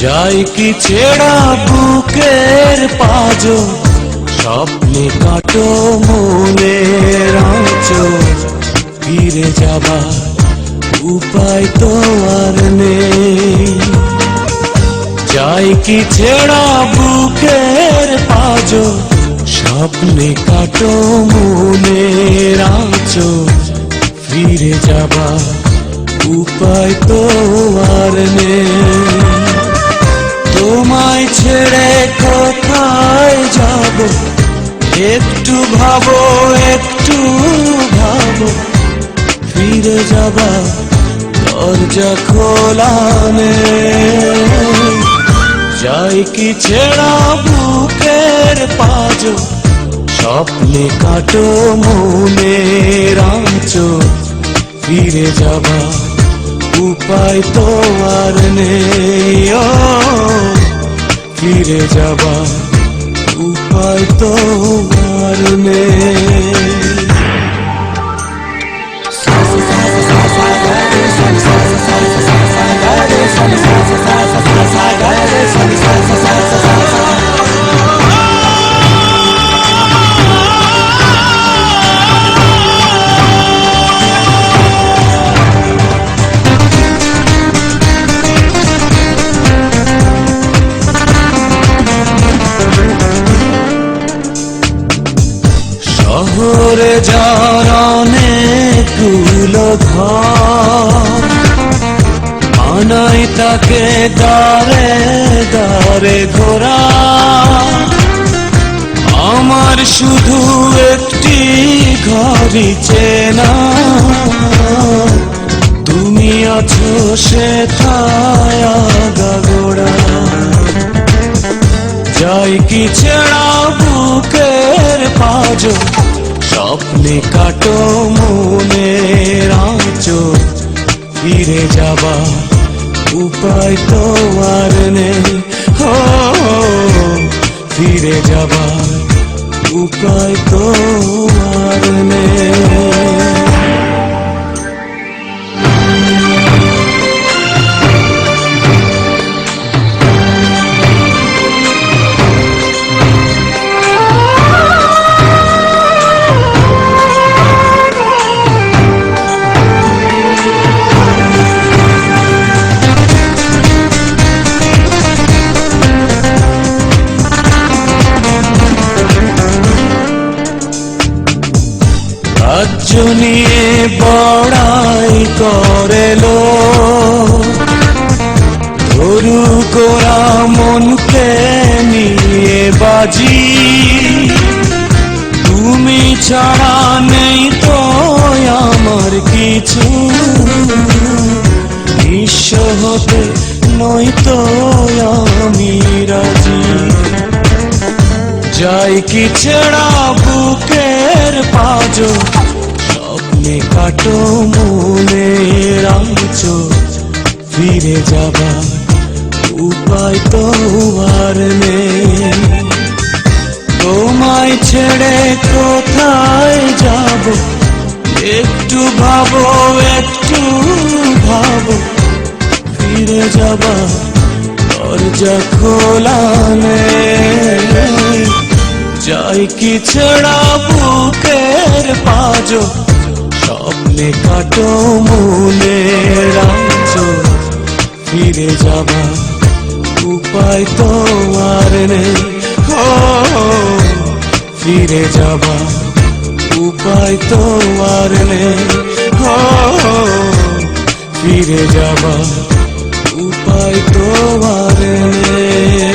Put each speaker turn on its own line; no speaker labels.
যাই কি ছেড়া বুকের পাজো, স্বপ্নে কাটো মনের আঁচল, ফিরে যাবার উপায় তো আর নেই। যাই কি ছেড়া বুকের পাজো, স্বপ্নে কাটো মনের আঁচল, ফিরে যাবার উপায় তো আর নেই। তোমায় ছেড়ে কোথায় যাব, একটু ভাবো একটু ভাবো, ফিরে যাবার দরজা খোলা নেই। যাই কি ছেড়া বুকের পাজো, স্বপ্নে কাটো মনের আঁচল, ফিরে যাবার উপায় তো আর নেই। ও ফিরে যাবার উপায় তো আর নেই। শহরে যার অনেকগুলো ঘর, মানাই তাকে দারে দারে ঘোরা। আমার শুধু একটি ঘরই চেনা, তুমি আছো সেথায় আগাগোড়া। যাই কি ছেড়া বুকের পাজো, স্বপ্নে কাটো মনের আঁচল, ফিরে যাবার উপায় তো আর নেই। ও ফিরে যাবার উপায় তো আর নেই। রাজ্য নিয়ে বড়াই করে লোক, ধরু কোরা মনকে নিয়ে বাজি। তুমি ছাড়া নেই তো আমার কিছু, নিঃস্ব হতে নই তো আমি রাজি। যাই কি ছেড়া বুকের পাজো, স্বপ্নে কাটো মনের আঁচল, ফিরে যাবার উপায় তো আর নেই। তোমায় ছেড়ে কোথায় যাব, একটু ভাবো একটু ভাবো, ফিরে যাবার দরজা খোলা নেই। যাই কি ছেড়া বুকের পাজো, স্বপ্নে কাটো মনের আঁচল, ফিরে যাবার উপায় তো আর নেই। ও ফিরে যাবার উপায় তো আর নেই। ও ফিরে যাবার উপায় তো আর নেই।